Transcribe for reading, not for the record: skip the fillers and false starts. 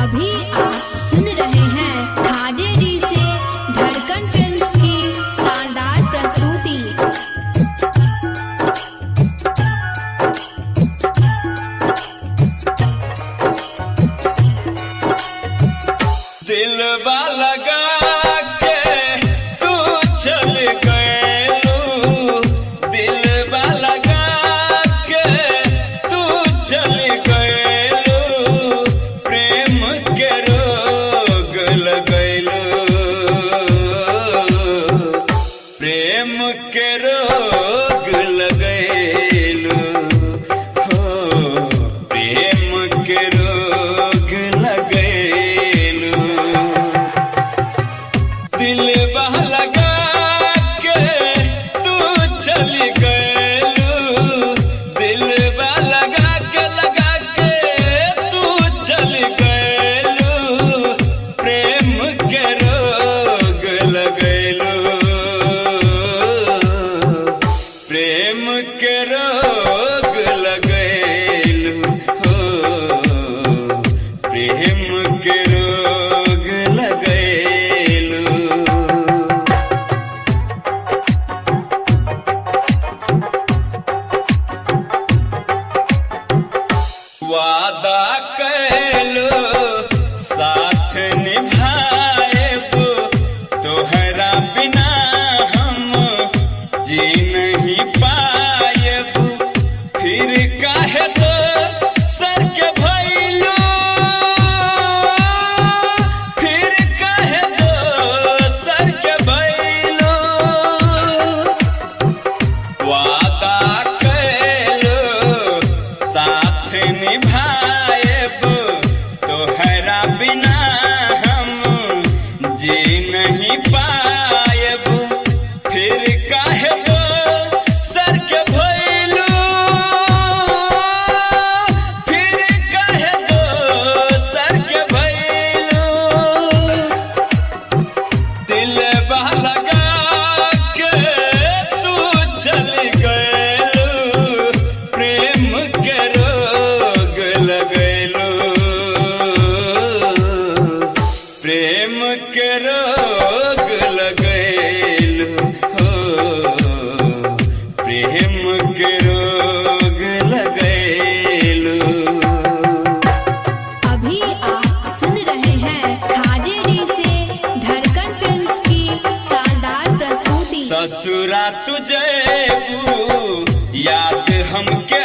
अभी आप सुन रहे हैं खाजे जी से धड़कन फिल्म्स की शानदार प्रस्तुति। दिलवा लगा के तू चल गयलू, दिलवा लगा के तू चल गयलू, प्रेम के रोग लगैलू, प्रेम के रोग लगैलू, हो प्रेम के रोग लगैलू। दिलवा लगा के तू चल गयलू, दिलवा लगा के तू चल गयलू, प्रेम के रोग लगैलू, प्रेम के रोग लगैलू, हो प्रेम के रोग लगैलू। वादा कैलो साथ निभाएब, तोहरा बिना हम जी नहीं पाएब, फिर काहे तो सर के भइलू, फिर काहे तो सर के भइलू। वादा कैलो साथ निभाएब, तोहरा बिना हम जी नहीं पाएब, फिर काहे तो सर के भइलू, फिर काहे तो सर के भइलू। दिलवा लगा के तू चल गयलू, प्रेम के रोग लगैलू, प्रेम के रोग लगैलू, हो प्रेम के रोग लगैलू। अभी आप सुन रहे हैं खाजे जी से धड़कन फिल्म्स की शानदार प्रस्तुति। ससुरा तुझे याद हमके